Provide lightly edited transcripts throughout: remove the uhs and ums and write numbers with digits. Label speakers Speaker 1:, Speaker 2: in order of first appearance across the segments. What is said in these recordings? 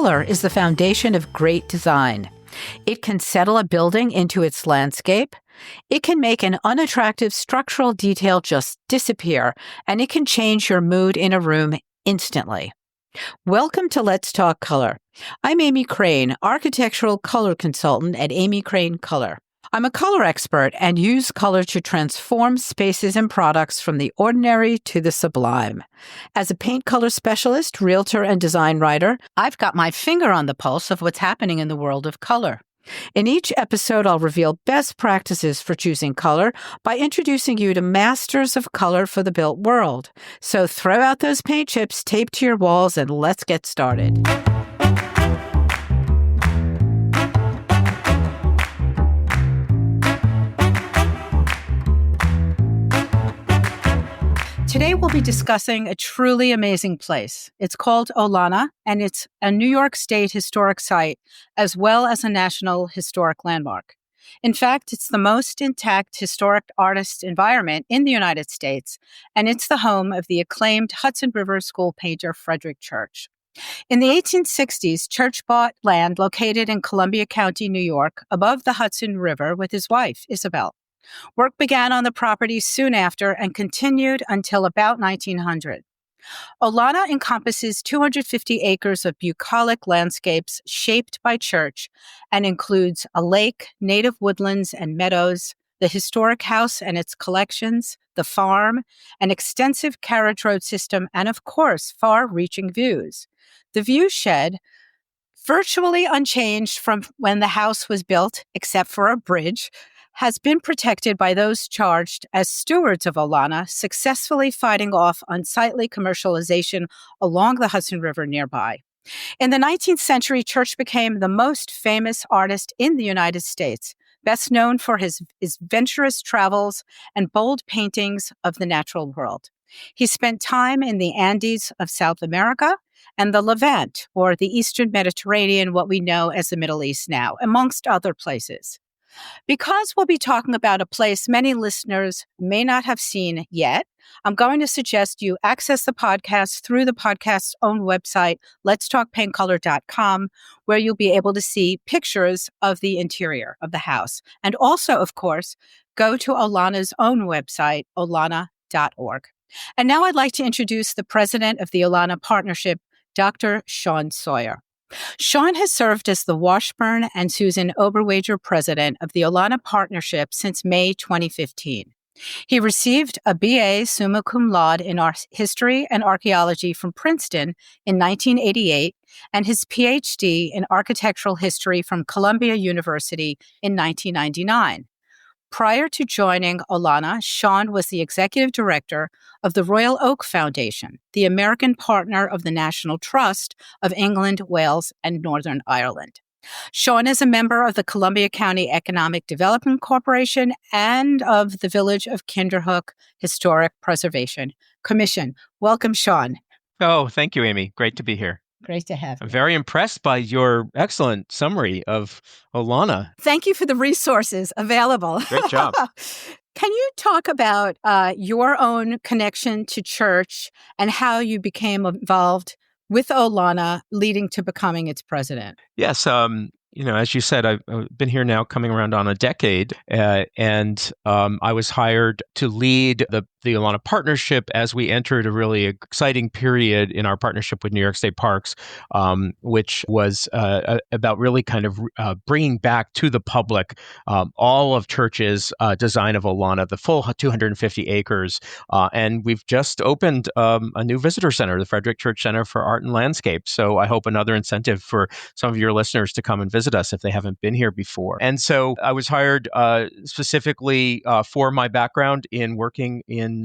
Speaker 1: Color is the foundation of great design. It can settle a building into its landscape. It can make an unattractive structural detail just disappear, and it can change your mood in a room instantly. Welcome to Let's Talk Color. I'm Amy Crane, architectural color consultant at Amy Crane Color. I'm a color expert and use color to transform spaces and products from the ordinary to the sublime. As a paint color specialist, realtor, and design writer, I've got my finger on the pulse of what's happening in the world of color. In each episode, I'll reveal best practices for choosing color by introducing you to masters of color for the built world. So throw out those paint chips taped to your walls and let's get started. Today, we'll be discussing a truly amazing place. It's called Olana, and it's a New York State historic site, as well as a National Historic Landmark. In fact, it's the most intact historic artist environment in the United States, and it's the home of the acclaimed Hudson River School painter Frederic Church. In the 1860s, Church bought land located in Columbia County, New York, above the Hudson River with his wife, Isabel. Work began on the property soon after and continued until about 1900. Olana encompasses 250 acres of bucolic landscapes shaped by Church and includes a lake, native woodlands and meadows, the historic house and its collections, the farm, an extensive carriage road system, and of course, far-reaching views. The view shed, virtually unchanged from when the house was built, except for a bridge, has been protected by those charged as stewards of Olana, successfully fighting off unsightly commercialization along the Hudson River nearby. In the 19th century, Church became the most famous artist in the United States, best known for his adventurous travels and bold paintings of the natural world. He spent time in the Andes of South America and the Levant, or the Eastern Mediterranean, what we know as the Middle East now, amongst other places. Because we'll be talking about a place many listeners may not have seen yet, I'm going to suggest you access the podcast through the podcast's own website, letstalkpaintcolor.com, where you'll be able to see pictures of the interior of the house. And also, of course, go to Olana's own website, olana.org. And now I'd like to introduce the president of the Olana Partnership, Dr. Sean Sawyer. Sean has served as the Washburn and Susan Oberwager president of the Olana Partnership since May 2015. He received a BA summa cum laude in history and archaeology from Princeton in 1988 and his PhD in architectural history from Columbia University in 1999. Prior to joining Olana, Sean was the executive director of the Royal Oak Foundation, the American partner of the National Trust of England, Wales, and Northern Ireland. Sean is a member of the Columbia County Economic Development Corporation and of the Village of Kinderhook Historic Preservation Commission. Welcome, Sean.
Speaker 2: Oh, thank you, Amy. Great to be here.
Speaker 1: Great to have you.
Speaker 2: I'm very impressed by your excellent summary of Olana.
Speaker 1: Thank you for the resources available.
Speaker 2: Great job.
Speaker 1: Can you talk about your own connection to Church and how you became involved with Olana, leading to becoming its president?
Speaker 2: Yes. As you said, I've been here now coming around on a decade, and I was hired to lead the Olana Partnership as we entered a really exciting period in our partnership with New York State Parks, which was about really kind of bringing back to the public all of Church's design of Olana, the full 250 acres. And we've just opened a new visitor center, the Frederic Church Center for Art and Landscape. So I hope another incentive for some of your listeners to come and visit us if they haven't been here before. And so I was hired specifically for my background in working in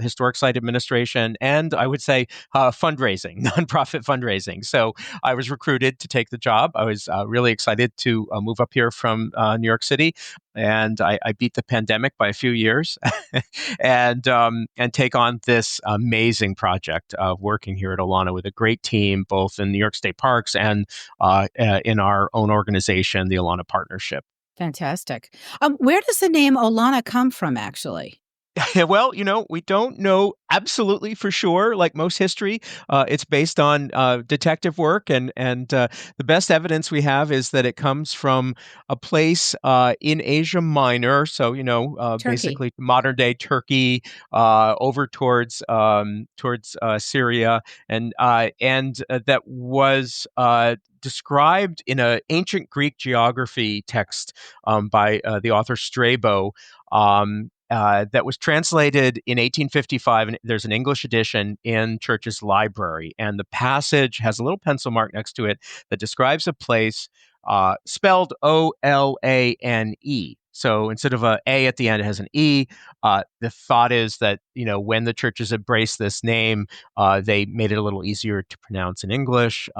Speaker 2: historic site administration and I would say fundraising, nonprofit fundraising. So I was recruited to take the job. I was really excited to move up here from New York City, and I beat the pandemic by a few years and take on this amazing project of working here at Olana with a great team, both in New York State Parks and in our own organization, the Olana Partnership.
Speaker 1: Fantastic. Where does the name Olana come from, actually?
Speaker 2: Well, we don't know absolutely for sure. Like most history, it's based on detective work, and the best evidence we have is that it comes from a place in Asia Minor. So
Speaker 1: Turkey.
Speaker 2: basically modern day Turkey, over towards Syria, and that was described in an ancient Greek geography text by the author Strabo. That was translated in 1855, and there's an English edition in Church's library. And the passage has a little pencil mark next to it that describes a place spelled Olane. So instead of a at the end, it has an E. The thought is that when the churches embraced this name, they made it a little easier to pronounce in English,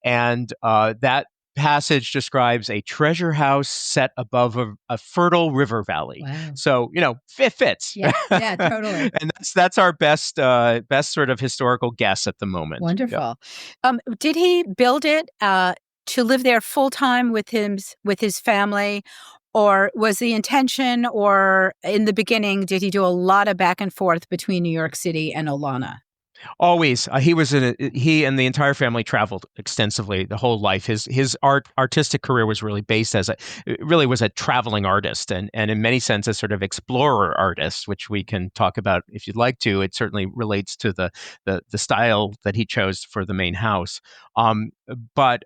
Speaker 2: and that passage describes a treasure house set above a fertile river valley.
Speaker 1: Wow.
Speaker 2: So it fits.
Speaker 1: Yeah. Yeah. Totally.
Speaker 2: And that's our best sort of historical guess at the moment. Yeah.
Speaker 1: Wonderful. Did he build it to live there full time with his family, or was the intention, or in the beginning, did he do a lot of back and forth between New York City and Olana?
Speaker 2: Always, he and the entire family traveled extensively the whole life. His artistic career was really based it really was a traveling artist, and in many senses, sort of explorer artist, which we can talk about if you'd like to. It certainly relates to the style that he chose for the main house. But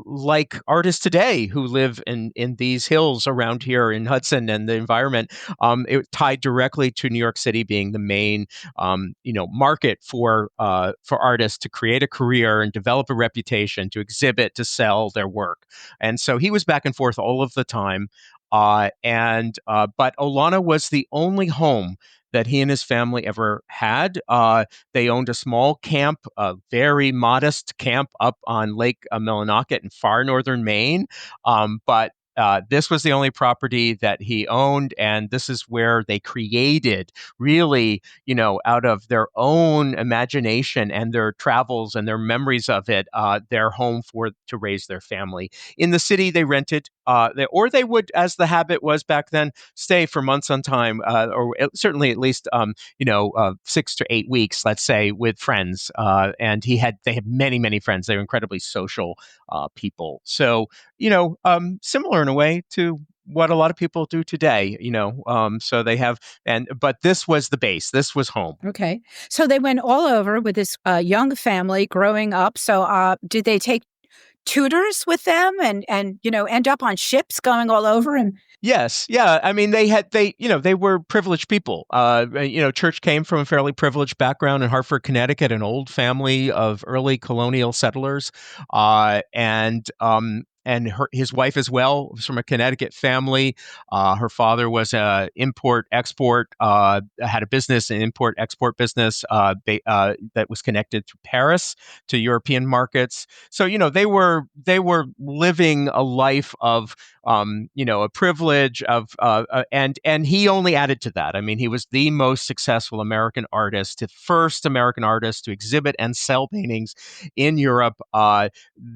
Speaker 2: like artists today who live in these hills around here in Hudson and the environment, it tied directly to New York City being the main market for artists to create a career and develop a reputation, to exhibit, to sell their work. And so he was back and forth all of the time. But Olana was the only home that he and his family ever had. They owned a small camp, a very modest camp up on Lake Millinocket in far northern Maine. But this was the only property that he owned, and this is where they created, really, out of their own imagination and their travels and their memories of it, their home to raise their family. In the city, they rented, or they would, as the habit was back then, stay for months on time, or certainly at least 6 to 8 weeks, let's say, with friends. And they had many friends. They were incredibly social people. So similar in a way to what a lot of people do today, so they have, but this was the base. This was home.
Speaker 1: Okay. So they went all over with this young family growing up. So did they take tutors with them and end up on ships going all over? And
Speaker 2: Yes, yeah. I mean, they were privileged people. Church came from a fairly privileged background in Hartford, Connecticut, an old family of early colonial settlers, and his wife as well was from a Connecticut family. Her father was a import export, had a business, an import export business that was connected through Paris to European markets. So they were living a life of a privilege of, and he only added to that. I mean, he was the most successful American artist, the first American artist to exhibit and sell paintings in Europe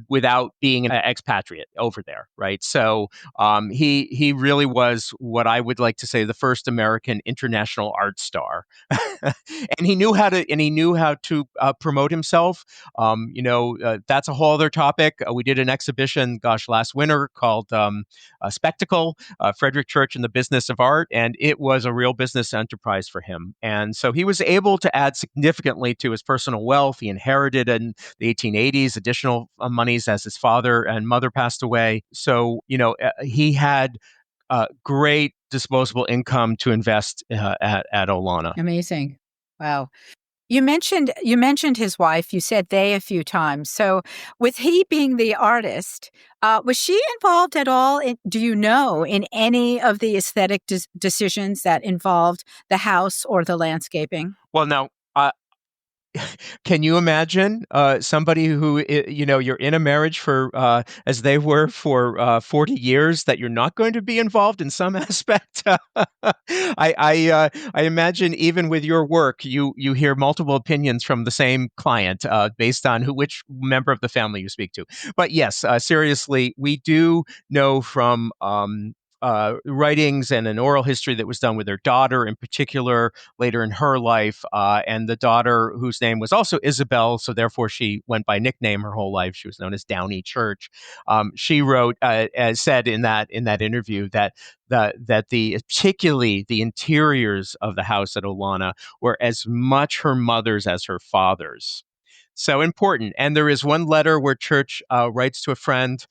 Speaker 2: without being an expatriate over there, right? So he really was what I would like to say the first American international art star, and he knew how to promote himself. That's a whole other topic. We did an exhibition, last winter called Spectacle, Frederic Church and the Business of Art, and it was a real business enterprise for him. And so he was able to add significantly to his personal wealth. He inherited in the 1880s additional monies as his father and mother passed away. So, he had great disposable income to invest at Olana.
Speaker 1: amazing. Wow. You mentioned his wife. You said they a few times. So, with he being the artist, was she involved at all? In any of the aesthetic decisions that involved the house or the landscaping?
Speaker 2: Well, now, can you imagine somebody who, you're in a marriage for, as they were for 40 years, that you're not going to be involved in some aspect? I imagine even with your work, you hear multiple opinions from the same client based on which member of the family you speak to. But yes, seriously, we do know from writings and an oral history that was done with her daughter in particular later in her life, and the daughter whose name was also Isabel, so therefore she went by nickname her whole life. She was known as Downey Church. She wrote, as said in that interview, that the particularly the interiors of the house at Olana were as much her mother's as her father's. So important. And there is one letter where Church writes to a friend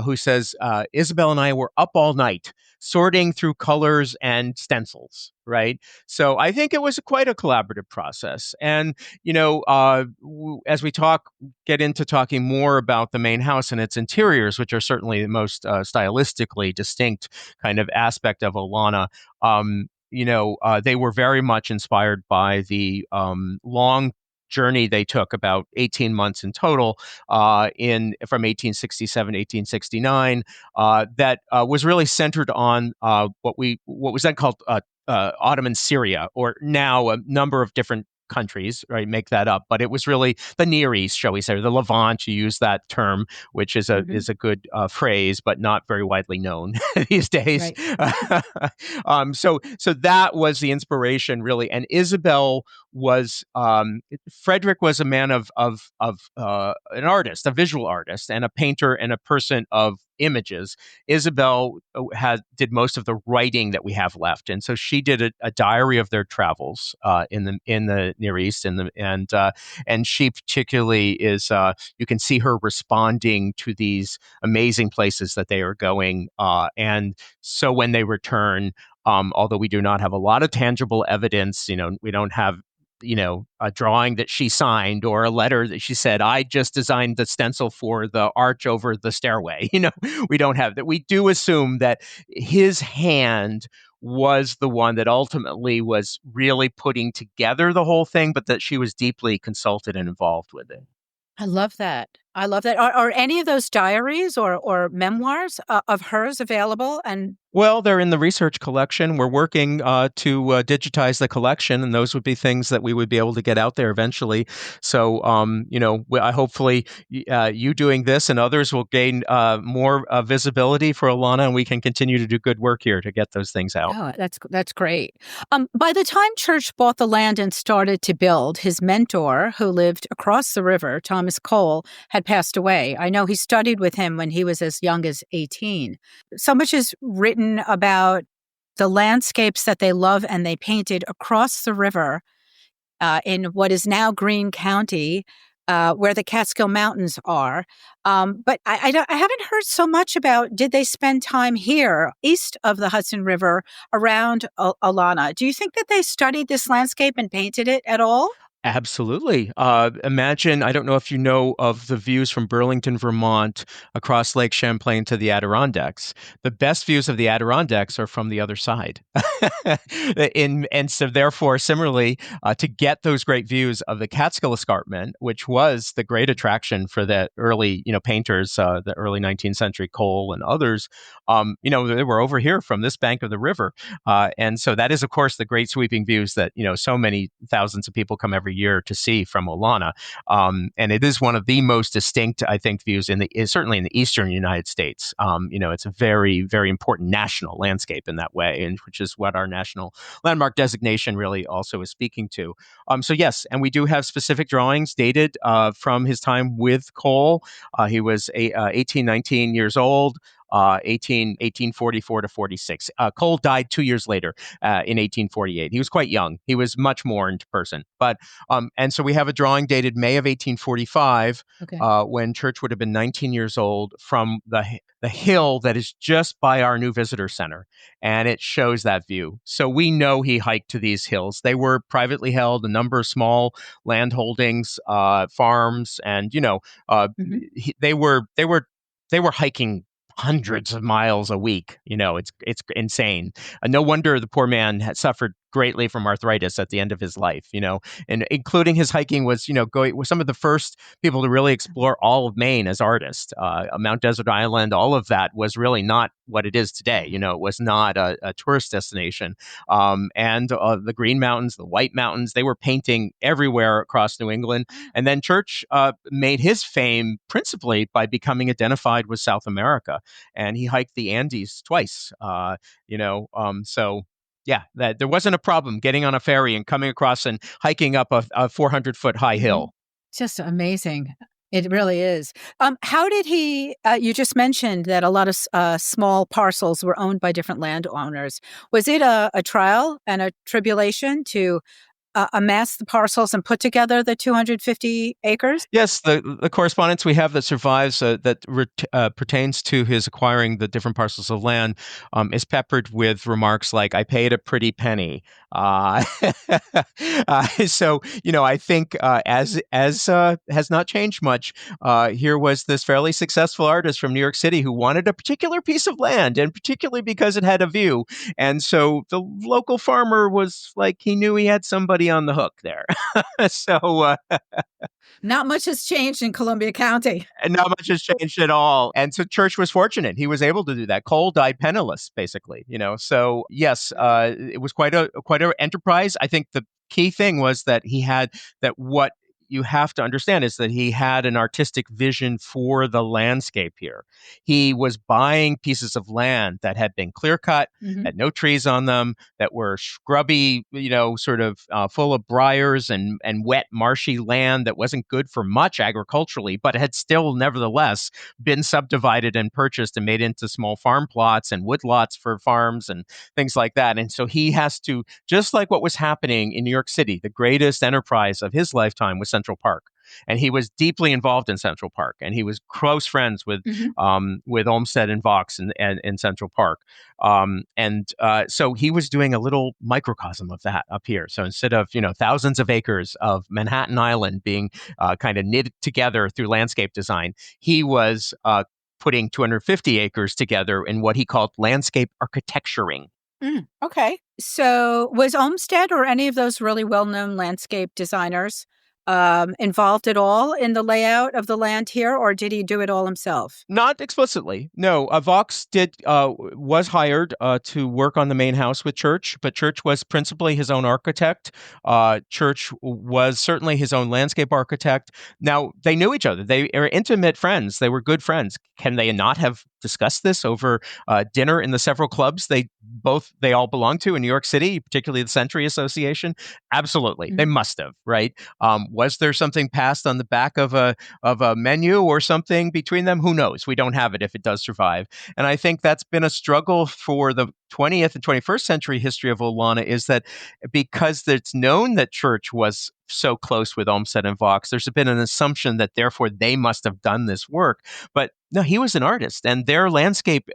Speaker 2: who says, Isabel and I were up all night sorting through colors and stencils, right? So I think it was quite a collaborative process. And, as we get into talking more about the main house and its interiors, which are certainly the most stylistically distinct kind of aspect of Olana, they were very much inspired by the long journey they took, about 18 months in total, in from 1867 to 1869, that was really centered on what was then called Ottoman Syria, or now a number of different countries, right? Make that up, but it was really the Near East, shall we say, or the Levant. You use that term, which is a good phrase, but not very widely known these days.
Speaker 1: Right.
Speaker 2: So that was the inspiration, really. And Isabel was Frederic was a man of an artist, a visual artist, and a painter, and a person of images. Isabel did most of the writing that we have left, and so she did a diary of their travels in the Near East, and she particularly is. You can see her responding to these amazing places that they are going, and so when they return, although we do not have a lot of tangible evidence, we don't have a drawing that she signed or a letter that she said, I just designed the stencil for the arch over the stairway. We don't have that. We do assume that his hand was the one that ultimately was really putting together the whole thing, but that she was deeply consulted and involved with it.
Speaker 1: I love that. I love that. Are any of those diaries or memoirs of hers available? And
Speaker 2: well, they're in the research collection. We're working to digitize the collection, and those would be things that we would be able to get out there eventually. So, I hopefully you doing this and others will gain more visibility for Olana, and we can continue to do good work here to get those things out.
Speaker 1: Oh, that's great. By the time Church bought the land and started to build, his mentor, who lived across the river, Thomas Cole, had passed away. I know he studied with him when he was as young as 18. So much is written about the landscapes that they love and they painted across the river in what is now Greene County, where the Catskill Mountains are. But I haven't heard so much about, did they spend time here east of the Hudson River around Olana? Do you think that they studied this landscape and painted it at all?
Speaker 2: Absolutely. Imagine, I don't know if you know of the views from Burlington, Vermont, across Lake Champlain to the Adirondacks. The best views of the Adirondacks are from the other side. And so therefore, similarly, to get those great views of the Catskill Escarpment, which was the great attraction for the early, painters, the early 19th century Cole and others, they were over here from this bank of the river. And so that is, of course, the great sweeping views that, so many thousands of people come every year to see from Olana. And it is one of the most distinct, I think, views certainly in the eastern United States. It's a very, very important national landscape in that way, and which is what our national landmark designation really also is speaking to. So yes, and we do have specific drawings dated from his time with Cole. He was 18, 19 years old. 1844 to 46. Cole died 2 years later in 1848. He was quite young. He was much more into person. But and so we have a drawing dated May of 1845,
Speaker 1: Okay.
Speaker 2: When Church would have been 19 years old, from the hill that is just by our new visitor center, and it shows that view. So we know he hiked to these hills. They were privately held, a number of small land holdings, farms, and they were hiking hundreds of miles a week. It's insane. No wonder the poor man had suffered greatly from arthritis at the end of his life, and including his hiking was, going was some of the first people to really explore all of Maine as artists. Mount Desert Island, all of that was really not what it is today. It was not a tourist destination. And the Green Mountains, the White Mountains, they were painting everywhere across New England. And then Church made his fame principally by becoming identified with South America. And he hiked the Andes twice, so yeah, that there wasn't a problem getting on a ferry and coming across and hiking up a 400-foot high hill.
Speaker 1: Just amazing. It really is. How did he? You just mentioned that a lot of small parcels were owned by different landowners. Was it a trial and a tribulation to amass the parcels and put together the 250 acres?
Speaker 2: Yes, the correspondence we have that survives that pertains to his acquiring the different parcels of land is peppered with remarks like, "I paid a pretty penny." Uh, so I think as has not changed much. Here was this fairly successful artist from New York City who wanted a particular piece of land, and particularly because it had a view. And so the local farmer was like, he knew he had somebody on the hook there. So.
Speaker 1: Not much has changed in Columbia County.
Speaker 2: And not much has changed at all. And so Church was fortunate. He was able to do that. Cole died penniless, basically, So yes, it was quite a enterprise. I think the key thing was that he had that what you have to understand is that he had an artistic vision for the landscape here. He was buying pieces of land that had been clear cut, had no trees on them, that were scrubby, sort of full of briars and wet, marshy land that wasn't good for much agriculturally, but had still nevertheless been subdivided and purchased and made into small farm plots and woodlots for farms and things like that. And so he has to, just like what was happening in New York City, the greatest enterprise of his lifetime was Central Park. And he was deeply involved in Central Park, and he was close friends with Olmsted and Vaux in Central Park. So he was doing a little microcosm of that up here. So instead of thousands of acres of Manhattan Island being kind of knit together through landscape design, he was putting 250 acres together in what he called landscape architecturing.
Speaker 1: Okay. So was Olmsted or any of those really well-known landscape designers involved at all in the layout of the land here, or did he do it all himself?
Speaker 2: Not explicitly. No, Vaux was hired to work on the main house with Church, but Church was principally his own architect. Church was certainly his own landscape architect. Now, they knew each other. They were intimate friends. They were good friends. Can they not have discussed this over dinner in the several clubs they all belonged to in New York City, particularly the Century Association? Absolutely. They must have, right? Was there something passed on the back of a menu or something between them? Who knows? We don't have it if it does survive. And I think that's been a struggle for the 20th and 21st century history of Olana, is that because it's known that Church was so close with Olmsted and Vaux, there's been an assumption that therefore they must have done this work. But no, he was an artist, and their landscape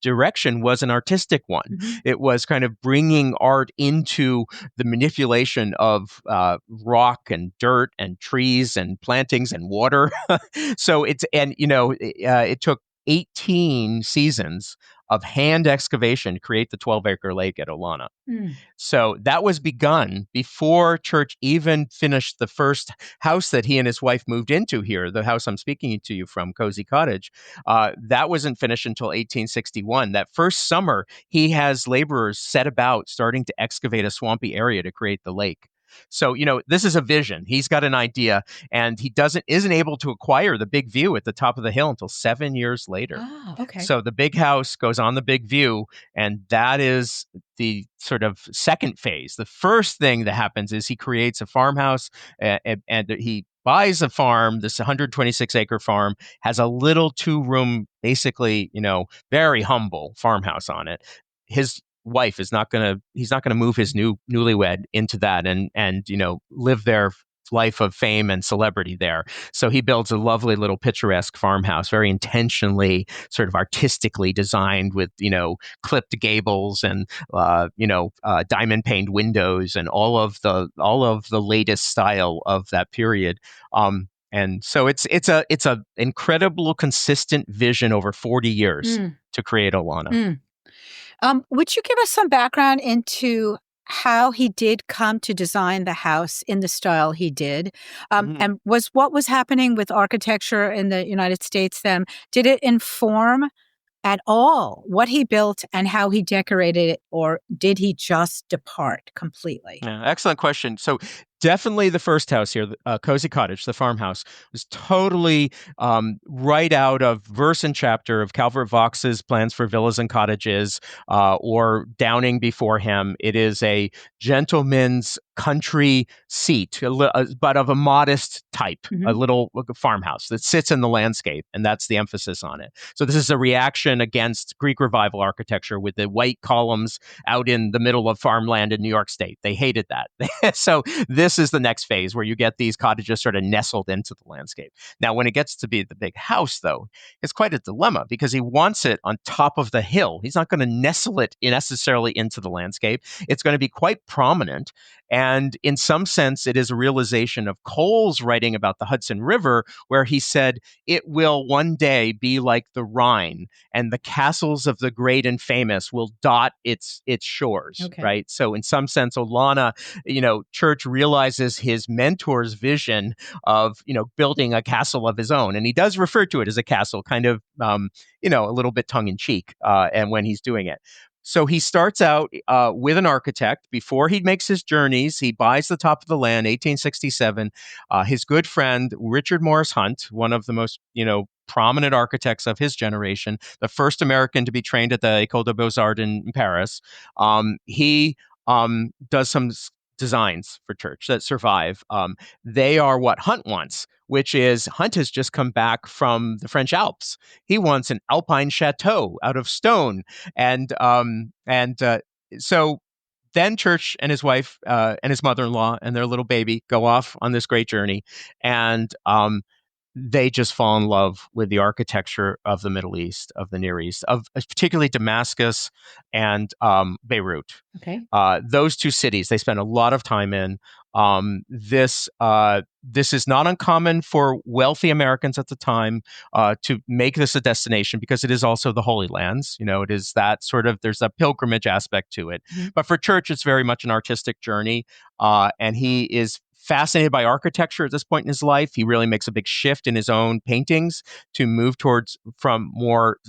Speaker 2: direction was an artistic one. It was kind of bringing art into the manipulation of rock and dirt and trees and plantings and water. It took 18 seasons of hand excavation to create the 12-acre lake at Olana. So that was begun before Church even finished the first house that he and his wife moved into here, the house I'm speaking to you from, Cozy Cottage. That wasn't finished until 1861. That first summer, he has laborers set about starting to excavate a swampy area to create the lake. So, this is a vision. He's got an idea, and he isn't able to acquire the big view at the top of the hill until 7 years later.
Speaker 1: Oh, okay.
Speaker 2: So the big house goes on the big view, and that is the sort of second phase. The first thing that happens is he creates a farmhouse, and he buys a farm. This 126-acre farm has a little 2-room, basically, very humble farmhouse on it. His wife he's not going to move his newlywed into that and live their life of fame and celebrity there. So he builds a lovely little picturesque farmhouse, very intentionally sort of artistically designed with, clipped gables and, diamond paned windows and all of the latest style of that period. And so it's a incredible, consistent vision over 40 years to create Olana.
Speaker 1: Would you give us some background into how he did come to design the house in the style he did? And was what was happening with architecture in the United States then, did it inform at all what he built and how he decorated it, or did he just depart completely?
Speaker 2: Yeah, excellent question. So definitely the first house here, Cozy Cottage, the farmhouse, was totally right out of verse and chapter of Calvert Vaux's Plans for Villas and Cottages, or Downing before him. It is a gentleman's country seat, but of a modest type, a little farmhouse that sits in the landscape, and that's the emphasis on it. So this is a reaction against Greek Revival architecture with the white columns out in the middle of farmland in New York State. They hated that. So this is the next phase where you get these cottages sort of nestled into the landscape. Now, when it gets to be the big house, though, it's quite a dilemma because he wants it on top of the hill. He's not going to nestle it necessarily into the landscape. It's going to be quite prominent. And in some sense, it is a realization of Cole's writing about the Hudson River, where he said, it will one day be like the Rhine, and the castles of the great and famous will dot its shores, right? So in some sense, Olana, Church realizes his mentor's vision of, building a castle of his own. And he does refer to it as a castle, kind of, a little bit tongue in cheek, and when he's doing it. So he starts out with an architect. Before he makes his journeys, he buys the top of the land, 1867. His good friend, Richard Morris Hunt, one of the most, prominent architects of his generation, the first American to be trained at the École des Beaux-Arts in Paris. He does some designs for Church that survive. They are what Hunt wants, which is Hunt has just come back from the French Alps. He wants an alpine chateau out of stone. So then Church and his wife and his mother-in-law and their little baby go off on this great journey. And they just fall in love with the architecture of the Middle East, of the Near East, of particularly Damascus and Beirut. Those two cities they spend a lot of time in. This is not uncommon for wealthy Americans at the time to make this a destination because it is also the Holy Lands. It is that sort of, there's a pilgrimage aspect to it. But for Church, it's very much an artistic journey. And he is fascinated by architecture at this point in his life. He really makes a big shift in his own paintings to move from more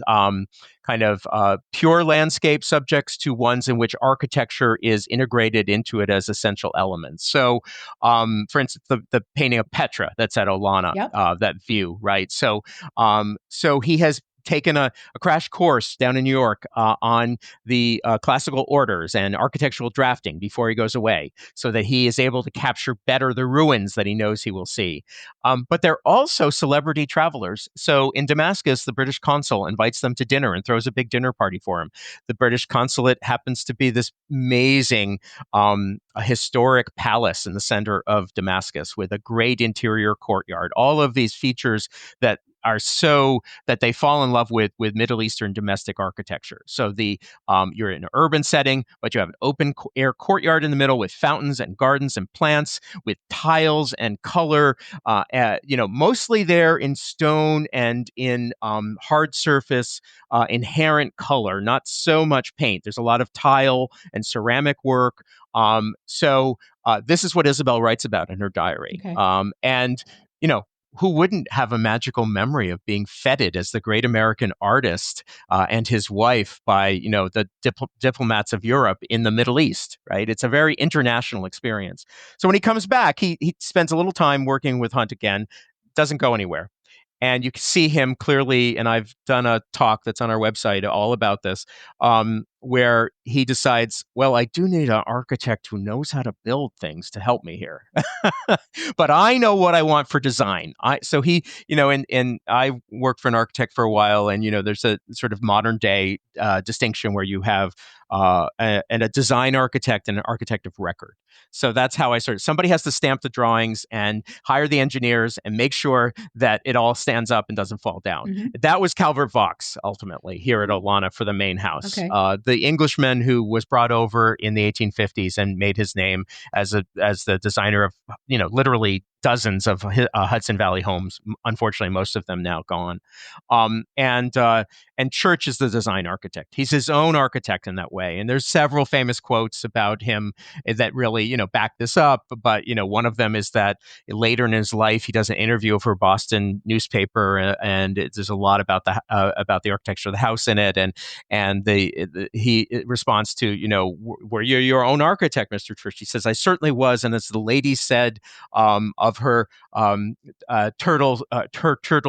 Speaker 2: pure landscape subjects to ones in which architecture is integrated into it as essential elements. So, for instance, the painting of Petra that's at Olana, that view, right? So he has taken a crash course down in New York on the classical orders and architectural drafting before he goes away, so that he is able to capture better the ruins that he knows he will see. But they're also celebrity travelers. So in Damascus, the British consul invites them to dinner and throws a big dinner party for him. The British consulate happens to be this amazing a historic palace in the center of Damascus with a great interior courtyard. All of these features that are so that they fall in love with Middle Eastern domestic architecture. So you're in an urban setting, but you have an open air courtyard in the middle with fountains and gardens and plants with tiles and color, mostly there in stone and in hard surface, inherent color, not so much paint. There's a lot of tile and ceramic work. So this is what Isabel writes about in her diary. And who wouldn't have a magical memory of being feted as the great American artist and his wife by, the diplomats of Europe in the Middle East, right? It's a very international experience. So when he comes back, he spends a little time working with Hunt again, doesn't go anywhere. And you can see him clearly, and I've done a talk that's on our website all about this, where he decides, well, I do need an architect who knows how to build things to help me here. But I know what I want for design. So he, and I worked for an architect for a while, and, there's a sort of modern day distinction where you have a design architect and an architect of record. So that's how I started. Somebody has to stamp the drawings and hire the engineers and make sure that it all stands up and doesn't fall down. That was Calvert Vaux, ultimately, here at Olana for the main house. The Englishman who was brought over in the 1850s and made his name as the designer of, literally dozens of Hudson Valley homes. Unfortunately, most of them now gone. And Church is the design architect. He's his own architect in that way. And there's several famous quotes about him that really, back this up. But, one of them is that later in his life, he does an interview for a Boston newspaper, and there's a lot about the architecture of the house in it. And he responds to, were you your own architect, Mr. Church? He says, I certainly was. And as the lady said of her turtle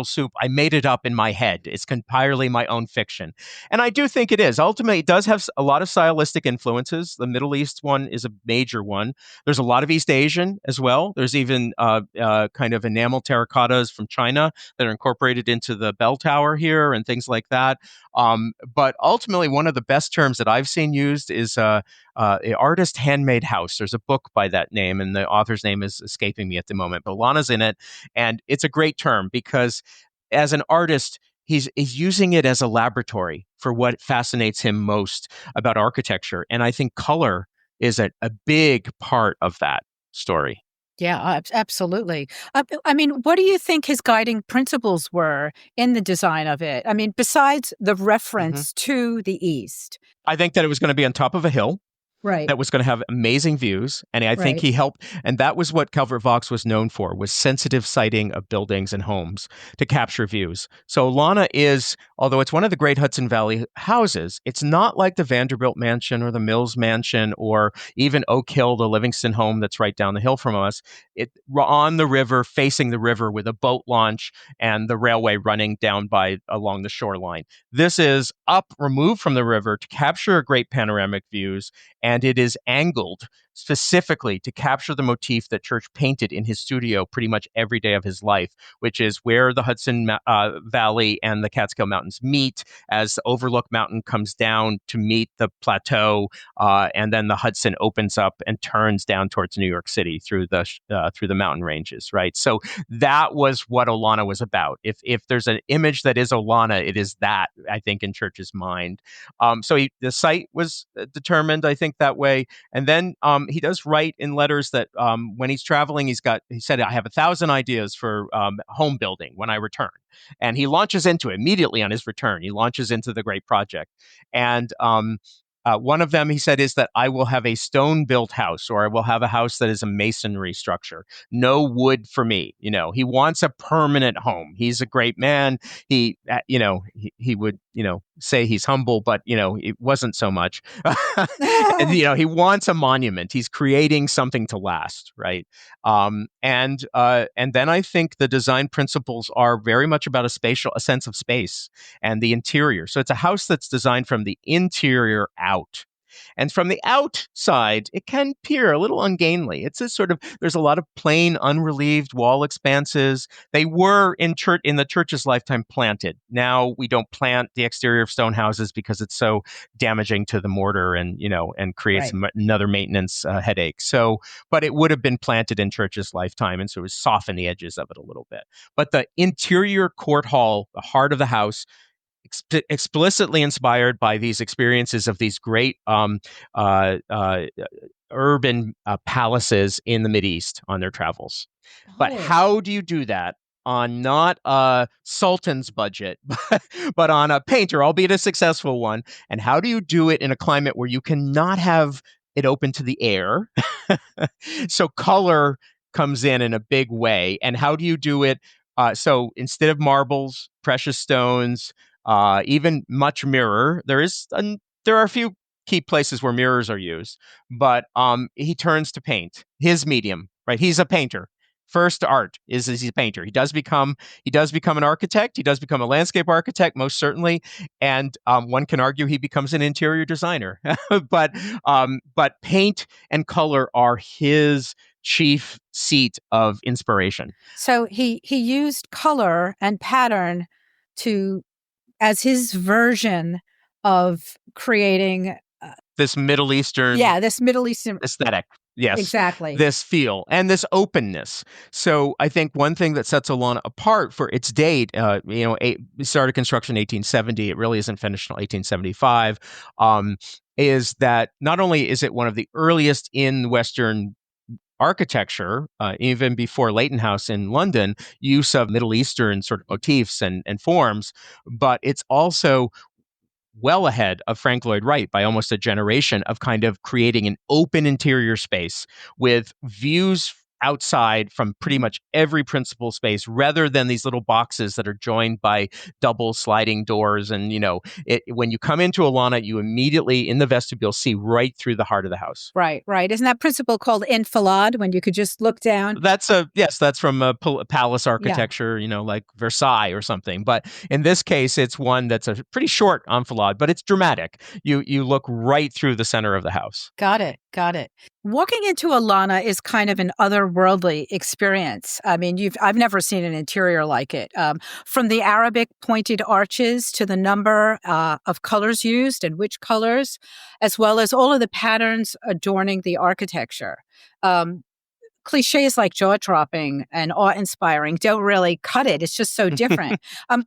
Speaker 2: soup, I made it up in my head. It's entirely my own fiction. And I do think it is. Ultimately, it does have a lot of stylistic influences. The Middle East one is a major one. There's a lot of East Asian as well. There's even kind of enamel terracottas from China that are incorporated into the bell tower here and things like that. But ultimately, one of the best terms that I've seen used is artist handmade house. There's a book by that name, and the author's name is escaping me at the moment, but Olana's in it. And it's a great term because as an artist, he's using it as a laboratory for what fascinates him most about architecture. And I think color is a big part of that story.
Speaker 1: Yeah, absolutely. I mean, what do you think his guiding principles were in the design of it? I mean, besides the reference to the East.
Speaker 2: I think that it was going to be on top of a hill.
Speaker 1: Right.
Speaker 2: That was going to have amazing views. And I think he helped. And that was what Calvert Vaux was known for, was sensitive sighting of buildings and homes to capture views. So Olana is, although it's one of the great Hudson Valley houses, it's not like the Vanderbilt Mansion or the Mills Mansion or even Oak Hill, the Livingston home that's right down the hill from us. It on the river, facing the river with a boat launch and the railway running down along the shoreline. This is up, removed from the river to capture great panoramic views. And it is angled specifically to capture the motif that Church painted in his studio pretty much every day of his life, which is where the Hudson Valley and the Catskill Mountains meet as the Overlook Mountain comes down to meet the plateau, and then the Hudson opens up and turns down towards New York City through the mountain ranges, right? So that was what Olana was about. If there's an image that is Olana, it is that, I think, in Church's mind. So the site was determined, I think, that way. And then he does write in letters that when he's traveling, he said, I have 1,000 ideas for home building when I return. And he launches into it immediately on his return. He launches into the great project. And one of them, he said, is that I will have a stone-built house, or I will have a house that is a masonry structure. No wood for me. He wants a permanent home. He's a great man. He would, say he's humble, but, it wasn't so much. And, he wants a monument. He's creating something to last, right? And then I think the design principles are very much about a sense of space and the interior. So it's a house that's designed from the interior out. And from the outside, it can appear a little ungainly. It's there's a lot of plain, unrelieved wall expanses. They were in the church's lifetime planted. Now we don't plant the exterior of stone houses because it's so damaging to the mortar and creates another maintenance headache. So, but it would have been planted in Church's lifetime, and so it was soften the edges of it a little bit. But the interior court hall, the heart of the house, explicitly inspired by these experiences of these great urban palaces in the Mideast on their travels. But how do you do that on not a sultan's budget, but on a painter, albeit a successful one? And how do you do it in a climate where you cannot have it open to the air? So color comes in a big way. And how do you do it? So instead of marbles, precious stones, even much mirror, there are a few key places where mirrors are used, but he turns to paint, his medium, right? He's a painter. First art is he's a painter. He does become an architect. He does become a landscape architect, most certainly. And one can argue he becomes an interior designer. but paint and color are his chief seat of inspiration.
Speaker 1: So he used color and pattern as his version of creating
Speaker 2: this Middle Eastern aesthetic. Yes,
Speaker 1: exactly.
Speaker 2: This feel and this openness. So I think one thing that sets Olana apart for its date, it started construction in 1870. It really isn't finished until 1875. Is that not only is it one of the earliest in Western architecture, even before Leighton House in London, use of Middle Eastern sort of motifs and forms, but it's also well ahead of Frank Lloyd Wright by almost a generation of kind of creating an open interior space with views outside from pretty much every principal space rather than these little boxes that are joined by double sliding doors. And, when you come into Olana, you immediately in the vestibule see right through the heart of the house.
Speaker 1: Right, right. Isn't that principle called enfilade when you could just look down?
Speaker 2: That's from a palace
Speaker 1: Yeah.
Speaker 2: architecture, like Versailles or something. But in this case, it's one that's a pretty short enfilade, but it's dramatic. You look right through the center of the house.
Speaker 1: Got it. Got it. Walking into Alana is kind of an otherworldly experience. I mean, I've never seen an interior like it. From the Arabic pointed arches to the number of colors used and which colors, as well as all of the patterns adorning the architecture. Cliches like jaw-dropping and awe-inspiring don't really cut it. It's just so different.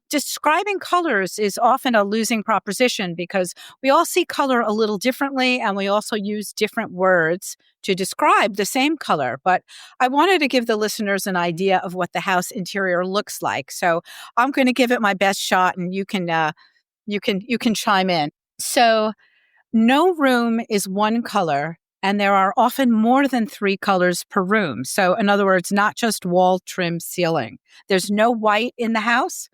Speaker 1: Describing colors is often a losing proposition because we all see color a little differently, and we also use different words to describe the same color. But I wanted to give the listeners an idea of what the house interior looks like. So I'm going to give it my best shot, and you can chime in. So no room is one color, and there are often more than 3 colors per room. So, in other words, not just wall trim ceiling. There's no white in the house.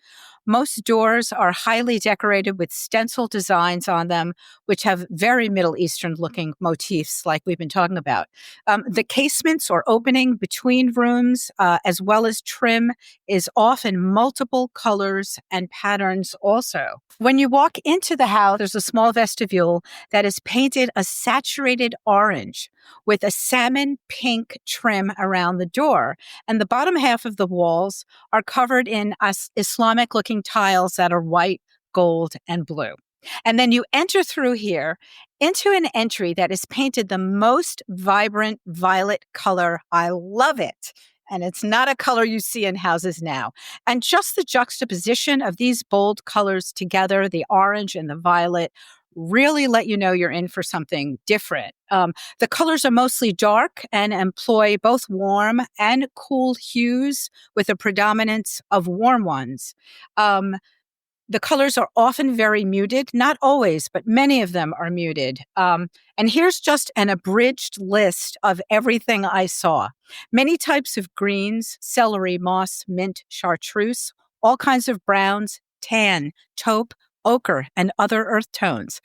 Speaker 1: Most doors are highly decorated with stencil designs on them, which have very Middle Eastern looking motifs like we've been talking about. The casements or opening between rooms, as well as trim, is often multiple colors and patterns also. When you walk into the house, there's a small vestibule that is painted a saturated orange with a salmon pink trim around the door. And the bottom half of the walls are covered in Islamic looking tiles that are white, gold, and blue. And then you enter through here into an entry that is painted the most vibrant violet color. I love it. And it's not a color you see in houses now. And just the juxtaposition of these bold colors together, the orange and the violet, really let you know you're in for something different. The colors are mostly dark and employ both warm and cool hues with a predominance of warm ones. The colors are often very muted, not always, but many of them are muted. And here's just an abridged list of everything I saw. Many types of greens, celery, moss, mint, chartreuse, all kinds of browns, tan, taupe, ochre, and other earth tones.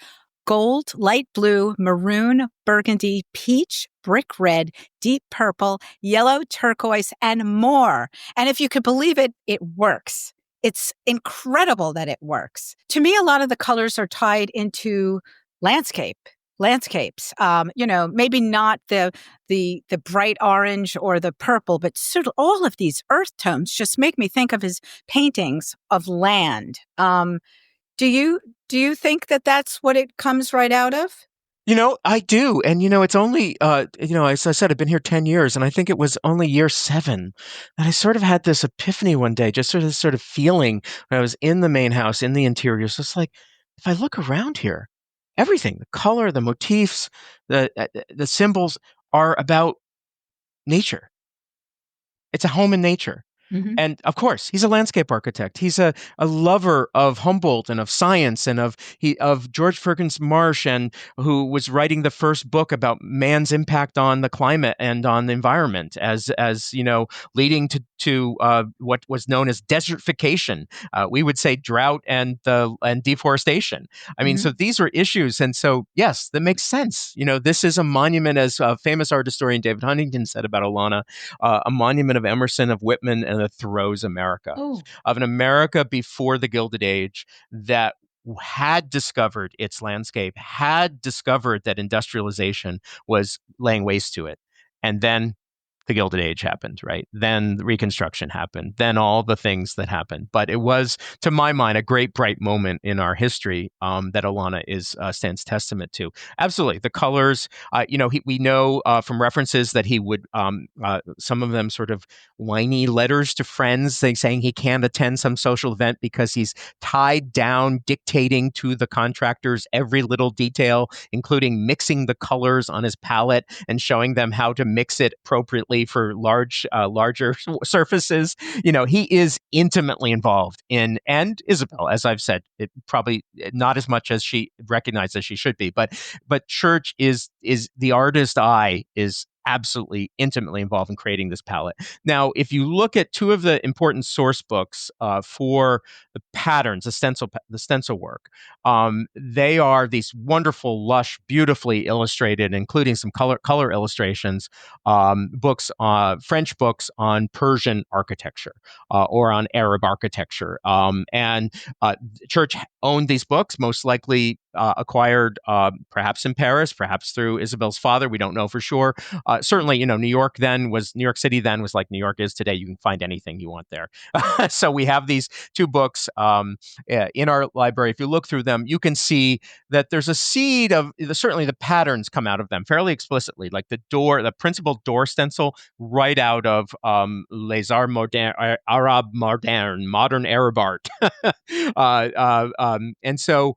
Speaker 1: Gold, light blue, maroon, burgundy, peach, brick red, deep purple, yellow, turquoise, and more. And if you could believe it, it works. It's incredible that it works. To me, a lot of the colors are tied into landscapes. Maybe not the bright orange or the purple, but sort of all of these earth tones just make me think of his paintings of land. Do you think that that's what it comes right out of?
Speaker 2: I do. And, it's only, as I said, I've been here 10 years, and I think it was only year 7 that I sort of had this epiphany one day, just sort of feeling when I was in the main house, in the interior. It's just like, if I look around here, everything, the color, the motifs, the symbols are about nature. It's a home in nature.
Speaker 1: Mm-hmm.
Speaker 2: And of course, he's a landscape architect. He's a lover of Humboldt and of science and of George Perkins Marsh, and who was writing the first book about man's impact on the climate and on the environment, as leading to what was known as desertification. We would say drought and deforestation. I mean, so these are issues, and so yes, that makes sense. This is a monument, as a famous art historian David Huntington said about Olana, a monument of Emerson, of Whitman, and of Thoreau's America, of an America before the Gilded Age that had discovered its landscape, had discovered that industrialization was laying waste to it. And then the Gilded Age happened, right? Then Reconstruction happened. Then all the things that happened. But it was, to my mind, a great bright moment in our history that Olana is stands testament to. Absolutely, the colors. We know from references that he would some of them sort of whiny letters to friends, saying he can't attend some social event because he's tied down, dictating to the contractors every little detail, including mixing the colors on his palette and showing them how to mix it appropriately for larger surfaces. He is intimately involved in, and Isabel, as I've said, it probably not as much as she recognized as she should be, but Church is the artist eye is absolutely intimately involved in creating this palette. Now, if you look at two of the important source books for the patterns, the stencil work, they are these wonderful, lush, beautifully illustrated, including some color illustrations, books, French books on Persian architecture or on Arab architecture. And Church owned these books, most likely acquired perhaps in Paris, perhaps through Isabel's father. We don't know for sure. Certainly, New York City then was like New York is today. You can find anything you want there. So we have these two books in our library. If you look through them, you can see that there's a seed of certainly the patterns come out of them fairly explicitly, like the principal door stencil right out of Les Arts Modernes, Arab modern Arab art. And so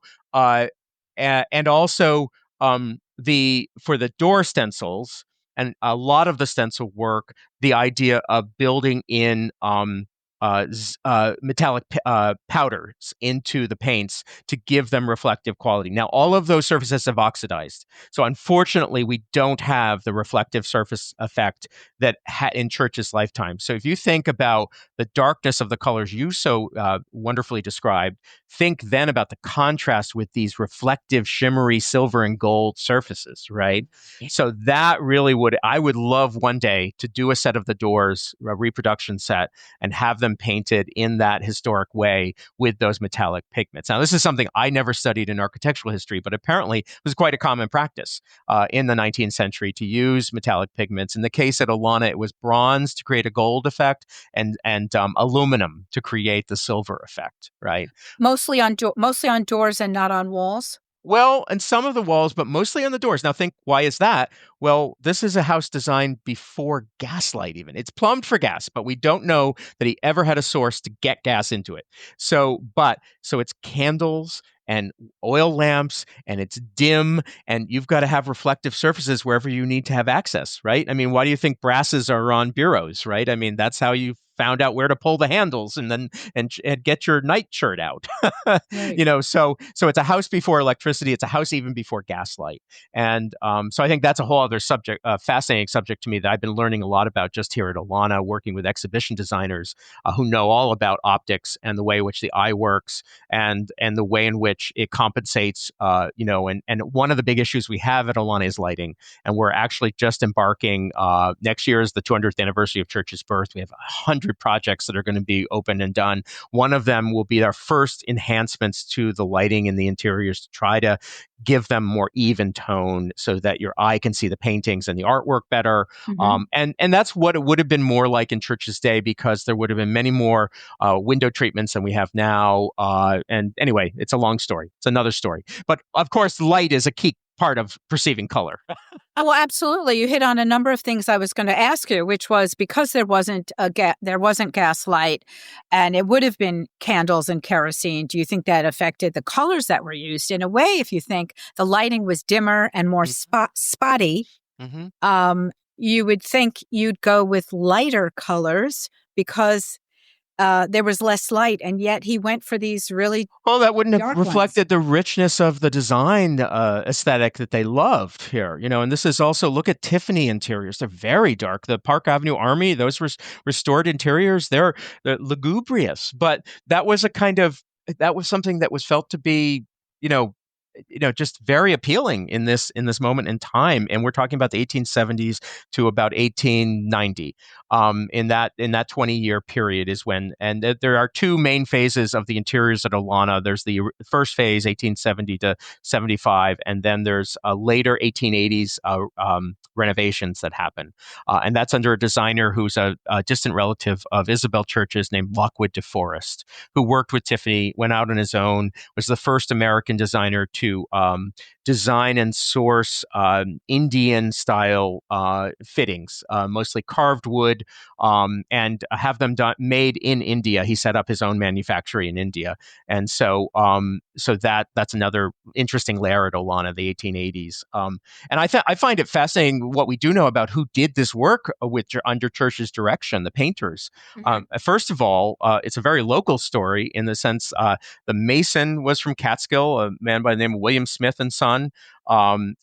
Speaker 2: and also for the door stencils and a lot of the stencil work, the idea of building in metallic powders into the paints to give them reflective quality. Now, all of those surfaces have oxidized. So unfortunately, we don't have the reflective surface effect that in Church's lifetime. So if you think about the darkness of the colors you so wonderfully described, think then about the contrast with these reflective, shimmery silver and gold surfaces, right? So that really I would love one day to do a set of the doors, a reproduction set, and have them painted in that historic way with those metallic pigments. Now, this is something I never studied in architectural history, but apparently was quite a common practice in the 19th century to use metallic pigments. In the case at Olana, it was bronze to create a gold effect and aluminum to create the silver effect, right?
Speaker 1: Mostly on doors and not on walls.
Speaker 2: Well, and some of the walls, but mostly on the doors. Now think, why is that? Well, this is a house designed before gaslight even. It's plumbed for gas, but we don't know that he ever had a source to get gas into it. So it's candles and oil lamps and it's dim and you've got to have reflective surfaces wherever you need to have access, right? I mean, why do you think brasses are on bureaus, right? I mean, that's how you found out where to pull the handles and then and get your nightshirt out.
Speaker 1: Right.
Speaker 2: So it's a house before electricity. It's a house even before gaslight. And so I think that's a whole other subject, fascinating subject to me that I've been learning a lot about just here at Olana, working with exhibition designers who know all about optics and the way in which the eye works and the way in which it compensates, and one of the big issues we have at Olana is lighting. And we're actually just embarking, next year is the 200th anniversary of Church's birth. We have 100 projects that are going to be open and done. One of them will be our first enhancements to the lighting in the interiors to try to give them more even tone so that your eye can see the paintings and the artwork better.
Speaker 1: Mm-hmm.
Speaker 2: And that's what it would have been more like in Church's day, because there would have been many more window treatments than we have now. And anyway, it's a long story. It's another story. But of course, light is a key part of perceiving color.
Speaker 1: Oh, well, absolutely. You hit on a number of things I was going to ask you, which was because there wasn't gas light, and it would have been candles and kerosene. Do you think that affected the colors that were used? In a way, if you think the lighting was dimmer and more spotty, you would think you'd go with lighter colors because there was less light, and yet he went for these really
Speaker 2: well, that wouldn't have
Speaker 1: dark
Speaker 2: reflected
Speaker 1: ones.
Speaker 2: the richness of the design aesthetic that they loved here, and this is also, look at Tiffany interiors. They're very dark. The Park Avenue Army, those restored interiors, they're lugubrious, but that was something that was felt to be, just very appealing in this moment in time. And we're talking about the 1870s to about 1890. In that 20-year period is when, and there are two main phases of the interiors at Olana. There's the first phase, 1870 to 75, and then there's later 1880s renovations that happen. And that's under a designer who's a distant relative of Isabel Church's, named Lockwood de Forest, who worked with Tiffany, went out on his own, was the first American designer to design and source Indian style fittings, mostly carved wood, and have them made in India. He set up his own manufactory in India, and so that's another interesting layer at Olana, the 1880s. And I find it fascinating what we do know about who did this work under Church's direction, the painters. First of all, it's a very local story in the sense the mason was from Catskill, a man by the name of William Smith and Son.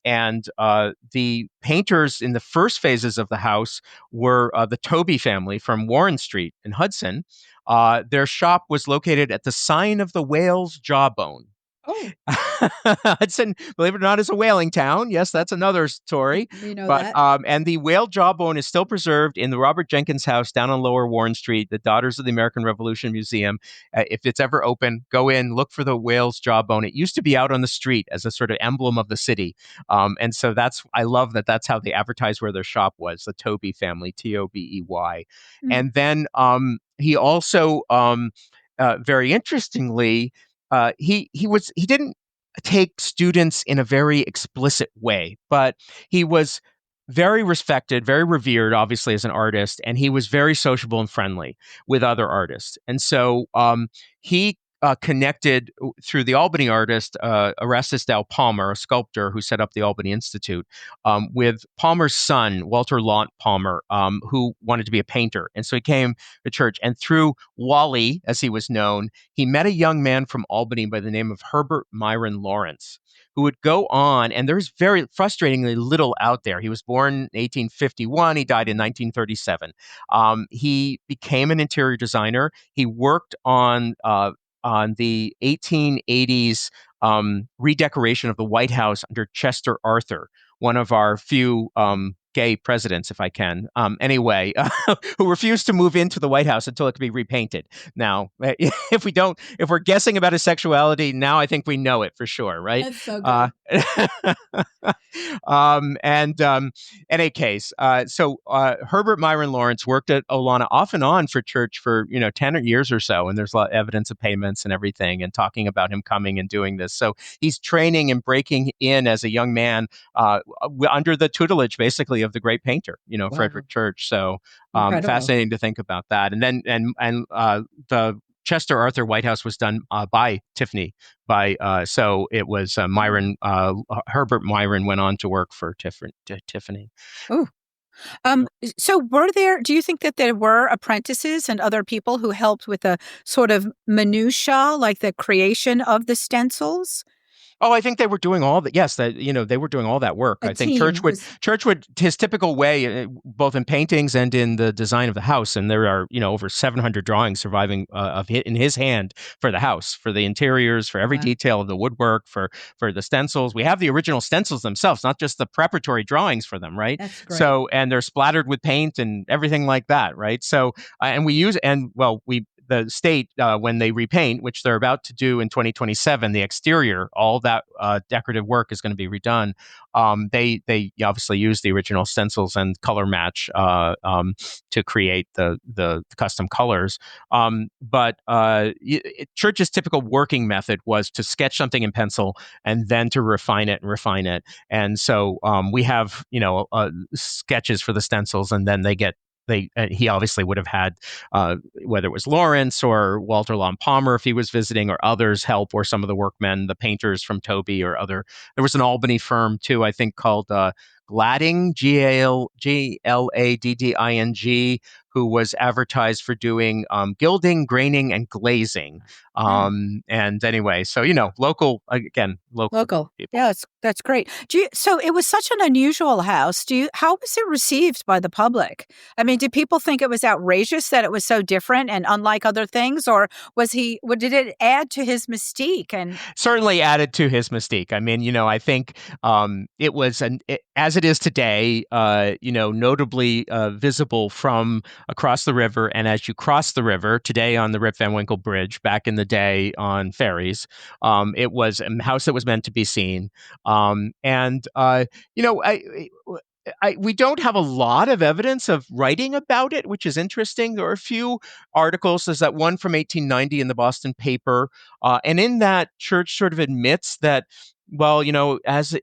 Speaker 2: And the painters in the first phases of the house were the Toby family from Warren Street in Hudson. Their shop was located at the Sign of the Whale's Jawbone.
Speaker 1: Oh,
Speaker 2: Hudson, believe it or not, is a whaling town. Yes, that's another story.
Speaker 1: we know
Speaker 2: But
Speaker 1: that.
Speaker 2: and the whale jawbone is still preserved in the Robert Jenkins House down on Lower Warren Street, the Daughters of the American Revolution Museum. If it's ever open, go in, look for the whale's jawbone. It used to be out on the street as a sort of emblem of the city, and so I love that. That's how they advertised where their shop was. The Toby family, Tobey.
Speaker 1: Mm.
Speaker 2: And then he also, very interestingly, he didn't take students in a very explicit way, but he was very respected, very revered, obviously, as an artist, and he was very sociable and friendly with other artists. And so he connected through the Albany artist, Erastus Dow Palmer, a sculptor who set up the Albany Institute, with Palmer's son, Walter Launt Palmer, who wanted to be a painter. And so he came to church. And through Wally, as he was known, he met a young man from Albany by the name of Herbert Myron Lawrence, who would go on, and there's very frustratingly little out there. He was born in 1851. He died in 1937. He became an interior designer. He worked on the 1880s redecoration of the White House under Chester Arthur, one of our few gay presidents, if I can. Anyway, who refused to move into the White House until it could be repainted. Now, if we're guessing about his sexuality, now I think we know it for sure, right?
Speaker 1: That's so good.
Speaker 2: In any case, so Herbert Myron Lawrence worked at Olana off and on for Church for 10 years or so, and there's a lot of evidence of payments and everything, and talking about him coming and doing this. So he's training and breaking in as a young man under the tutelage, basically, of the great painter,
Speaker 1: Wow.
Speaker 2: Frederic Church. So
Speaker 1: Incredible.
Speaker 2: fascinating to think about that. And then the Chester Arthur White House was done by Tiffany. So it was Myron. Herbert Myron went on to work for Tiffany.
Speaker 1: Oh. So do you think that there were apprentices and other people who helped with the sort of minutiae, like the creation of the stencils?
Speaker 2: Oh, I think they were doing all that. Yes, they were doing all that work. I think Church would his typical way, both in paintings and in the design of the house. And there are over 700 drawings surviving in his hand for the house, for the interiors, for every detail of the woodwork, for the stencils. We have the original stencils themselves, not just the preparatory drawings for them, right?
Speaker 1: That's great.
Speaker 2: So, and they're splattered with paint and everything like that, right? So, the state, when they repaint, which they're about to do in 2027, the exterior, all that decorative work is going to be redone. They obviously use the original stencils and color match to create the custom colors. But Church's typical working method was to sketch something in pencil and then to refine it. And so we have sketches for the stencils, and then he obviously would have had, whether it was Lawrence or Walter Launt Palmer, if he was visiting, or others help, or some of the workmen, the painters from Toby or other. There was an Albany firm too, I think, called Gladding, Gladding, who was advertised for doing gilding, graining, and glazing.
Speaker 1: Hmm.
Speaker 2: And anyway, so, local
Speaker 1: Local.
Speaker 2: people.
Speaker 1: Yeah, that's great. So it was such an unusual house. How was it received by the public? I mean, did people think it was outrageous that it was so different and unlike other things, or did it add to his mystique? And
Speaker 2: Certainly added to his mystique. I mean, I think as it is today, notably visible from across the river. And as you cross the river today on the Rip Van Winkle Bridge, back in the day on ferries, it was a house that was meant to be seen. And you know, we don't have a lot of evidence of writing about it, which is interesting. There are a few articles. There's that one from 1890 in the Boston paper, and in that, Church sort of admits that, well, as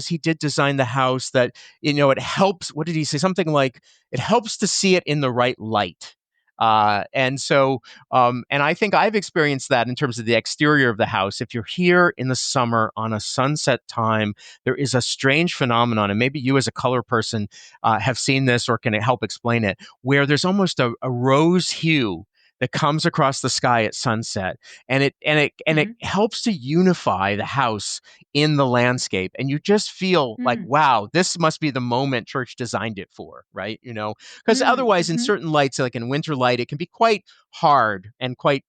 Speaker 2: he did design the house, that it helps. What did he say? Something like it helps to see it in the right light. And I think I've experienced that in terms of the exterior of the house. If you're here in the summer on a sunset time, there is a strange phenomenon, and maybe you as a color person have seen this or can help explain it, where there's almost a rose hue that comes across the sky at sunset, and it
Speaker 1: Mhm.
Speaker 2: helps to unify the house in the landscape, and you just feel like,
Speaker 1: Mm.
Speaker 2: wow, this must be the moment Church designed it for, right? Because
Speaker 1: Mm.
Speaker 2: otherwise, in
Speaker 1: Mhm.
Speaker 2: certain lights, like in winter light, it can be quite hard and quite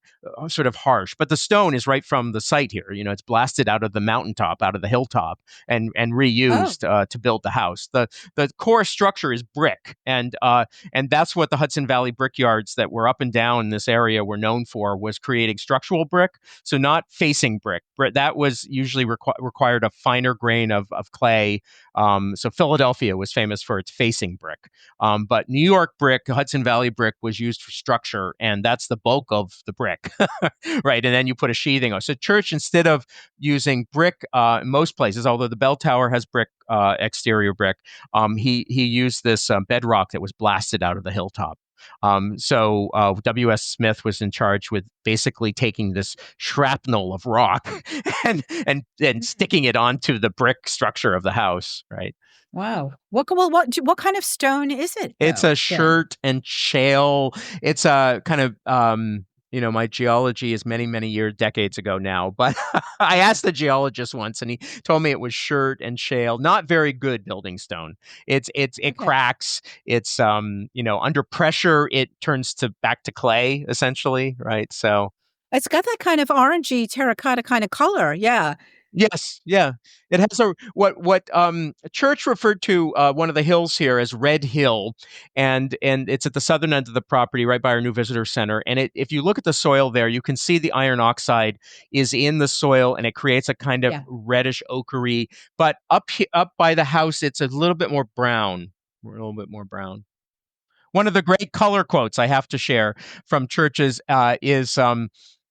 Speaker 2: sort of harsh. But the stone is right from the site here. It's blasted out of the mountaintop, out of the hilltop, and
Speaker 1: Oh,
Speaker 2: reused to build the house. The core structure is brick, and that's what the Hudson Valley brickyards that were up and down this area were known for, was creating structural brick. So not facing brick. That was usually required a finer grain of clay. So Philadelphia was famous for its facing brick. But New York brick, Hudson Valley brick, was used for structure, and that's the bulk of the brick, right? And then you put a sheathing on. So Church, instead of using brick in most places, although the bell tower has brick, exterior brick, he used this bedrock that was blasted out of the hilltop. So W.S. Smith was in charge with basically taking this shrapnel of rock and
Speaker 1: mm.
Speaker 2: sticking it onto the brick structure of the house, right?
Speaker 1: Wow. What kind of stone is it
Speaker 2: It's
Speaker 1: though?
Speaker 2: a
Speaker 1: Then
Speaker 2: shirt and shale. It's a kind of my geology is many, many years, decades ago now. But I asked the geologist once, and he told me it was shirt and shale. Not very good building stone. It
Speaker 1: okay.
Speaker 2: cracks. It's under pressure, it turns to back to clay essentially, right? So
Speaker 1: It's got that kind of orangey terracotta kind of color. Yeah.
Speaker 2: yes, yeah. It has a what Church referred to one of the hills here as Red Hill, and it's at the southern end of the property, right by our new visitor center. And if you look at the soil there, you can see the iron oxide is in the soil, and it creates a kind of
Speaker 1: Yeah.
Speaker 2: reddish ochre. But up by the house, it's a little bit more brown. A little bit more brown. One of the great color quotes I have to share from Church's is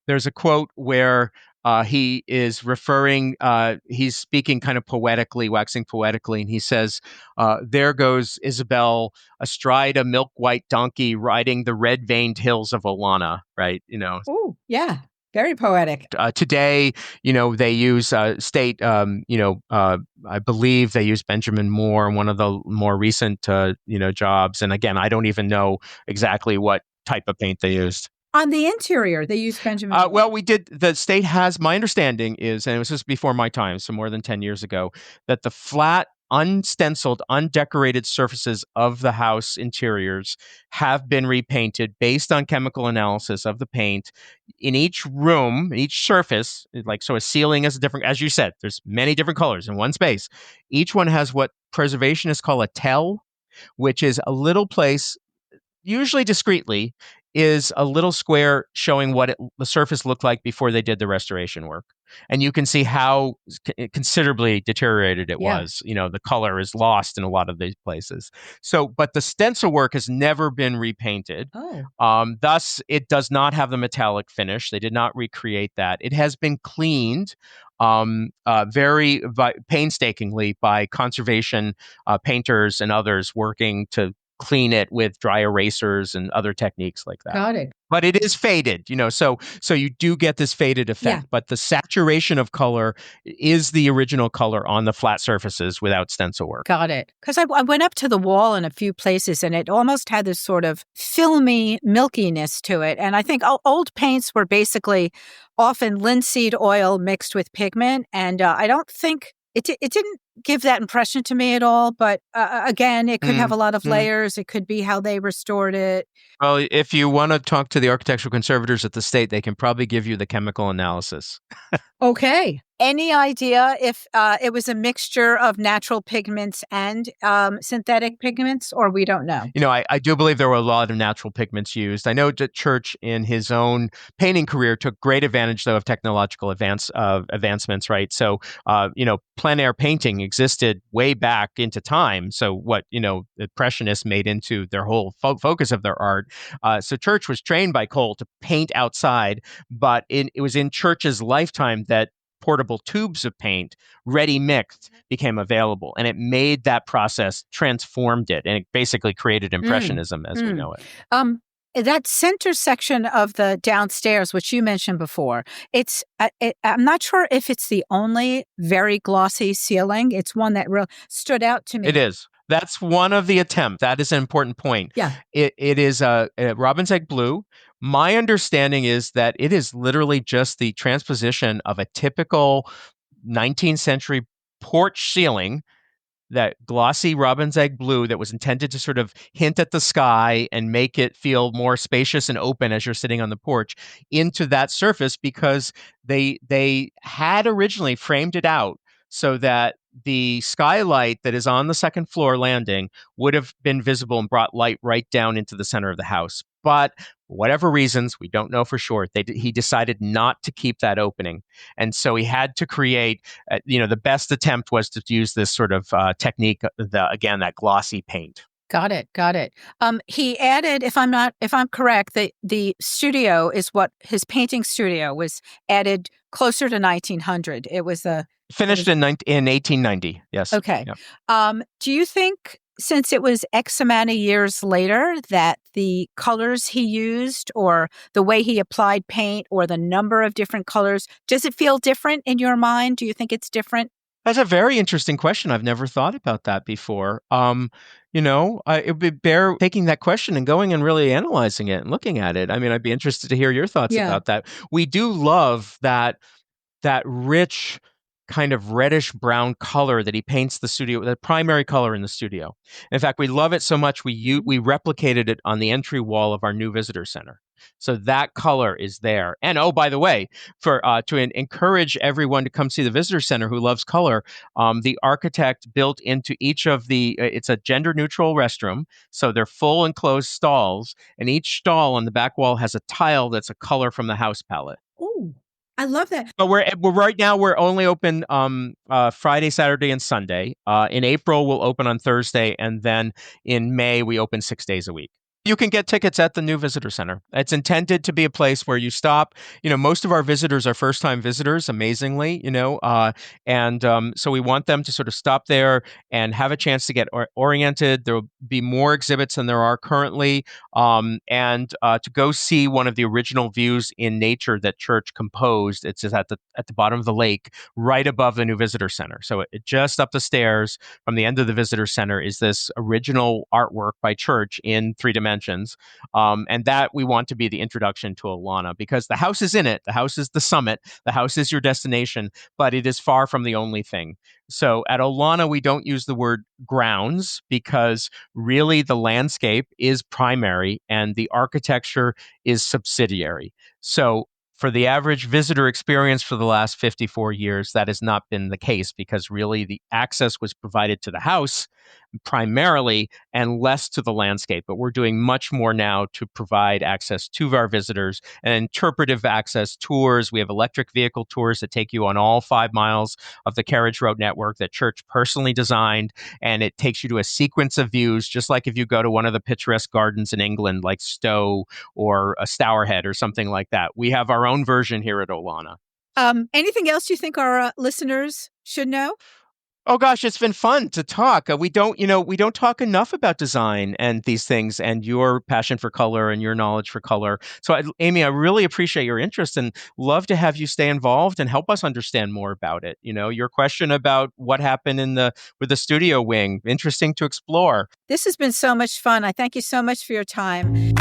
Speaker 2: there's a quote where he is he's speaking kind of poetically, waxing poetically, and he says, there goes Isabel astride a milk white donkey riding the red veined hills of Olana, right?
Speaker 1: Oh, yeah. Very poetic.
Speaker 2: Today, they use state, I believe they use Benjamin Moore in one of the more recent, jobs. And again, I don't even know exactly what type of paint they used.
Speaker 1: On the interior, they use Benjamin
Speaker 2: Well,
Speaker 1: Moore.
Speaker 2: we did. The state has, my understanding is, and it was just before my time, so more than 10 years ago, that the flat, unstenciled, undecorated surfaces of the house interiors have been repainted based on chemical analysis of the paint in each room, each surface. Like, so a ceiling is different, as you said, there's many different colors in one space. Each one has what preservationists call a tell, which is a little place, usually discreetly, is a little square showing what the surface looked like before they did the restoration work. And you can see how considerably deteriorated it
Speaker 1: Yeah.
Speaker 2: was. The color is lost in a lot of these places. So, but the stencil work has never been repainted.
Speaker 1: Oh.
Speaker 2: Thus, it does not have the metallic finish. They did not recreate that. It has been cleaned very painstakingly by conservation painters and others working to clean it with dry erasers and other techniques like that.
Speaker 1: Got it.
Speaker 2: But it is faded, so you do get this faded
Speaker 1: Yeah.
Speaker 2: effect. But the saturation of color is the original color on the flat surfaces without stencil work.
Speaker 1: Got it. Because I went up to the wall in a few places and it almost had this sort of filmy milkiness to it. And I think old paints were basically often linseed oil mixed with pigment. And I don't think it didn't give that impression to me at all. But again, it could have a lot of layers. It could be how they restored it.
Speaker 2: Well, if you want to talk to the architectural conservators at the state, they can probably give you the chemical analysis.
Speaker 1: Okay. Any idea if it was a mixture of natural pigments and synthetic pigments, or we don't know?
Speaker 2: I do believe there were a lot of natural pigments used. I know that Church, in his own painting career, took great advantage, though, of technological advancements, right? So, plein air painting existed way back into time. So what, the Impressionists made into their whole focus of their art. So Church was trained by Cole to paint outside, but it was in Church's lifetime that portable tubes of paint, ready mixed, became available. And it made that process, transformed it, and it basically created Impressionism as we know it.
Speaker 1: That center section of the downstairs, which you mentioned before, I'm not sure if it's the only very glossy ceiling. It's one that really stood out to me.
Speaker 2: It is. That's one of the attempts. That is an important point.
Speaker 1: Yeah.
Speaker 2: It is a robin's egg blue. My understanding is that it is literally just the transposition of a typical 19th century porch ceiling, that glossy robin's egg blue that was intended to sort of hint at the sky and make it feel more spacious and open as you're sitting on the porch, into that surface, because they had originally framed it out so that the skylight that is on the second floor landing would have been visible and brought light right down into the center of the house. But for whatever reasons, we don't know for sure, he decided not to keep that opening. And so he had to create, the best attempt was to use this sort of technique, that glossy paint.
Speaker 1: Got it. He added, if I'm correct, the studio is what his painting studio was added closer to 1900. It was
Speaker 2: finished in 1890. Yes.
Speaker 1: Okay. Yeah. Do you think, since it was X amount of years later, that the colors he used or the way he applied paint or the number of different colors, does it feel different in your mind? Do you think it's different?
Speaker 2: That's a very interesting question. I've never thought about that before. It would bear taking that question and going and really analyzing it and looking at it. I mean, I'd be interested to hear your thoughts about that. We do love that rich kind of reddish brown color that he paints the studio, the primary color in the studio. In fact, we love it so much we replicated it on the entry wall of our new visitor center. So that color is there. And oh, by the way, for to encourage everyone to come see the visitor center who loves color, the architect built into each of it's a gender neutral restroom. So they're full enclosed stalls, and each stall on the back wall has a tile that's a color from the house palette.
Speaker 1: Oh, I love that.
Speaker 2: But we're right now we're only open Friday, Saturday, and Sunday. In April, we'll open on Thursday, and then in May we open 6 days a week. You can get tickets at the new visitor center. It's intended to be a place where you stop. Most of our visitors are first-time visitors, amazingly, so we want them to sort of stop there and have a chance to get oriented. There will be more exhibits than there are currently, and to go see one of the original views in nature that Church composed. It's just at the bottom of the lake, right above the new visitor center. So it just up the stairs from the end of the visitor center is this original artwork by Church in 3 dimensions. And that we want to be the introduction to Olana, because the house is in it. The house is the summit. The house is your destination, but it is far from the only thing. So at Olana, we don't use the word grounds, because really the landscape is primary and the architecture is subsidiary. So for the average visitor experience for the last 54 years, that has not been the case, because really the access was provided to the house primarily and less to the landscape. But we're doing much more now to provide access to our visitors and interpretive access tours. We have electric vehicle tours that take you on all 5 miles of the carriage road network that Church personally designed. And it takes you to a sequence of views, just like if you go to one of the picturesque gardens in England, like Stowe or a Stourhead or something like that. We have our own version here at Olana.
Speaker 1: Anything else you think our listeners should know?
Speaker 2: Oh gosh, it's been fun to talk. We don't talk enough about design and these things, and your passion for color and your knowledge for color. So, Amy, I really appreciate your interest and love to have you stay involved and help us understand more about it. Your question about what happened with the studio wing, interesting to explore.
Speaker 1: This has been so much fun. I thank you so much for your time.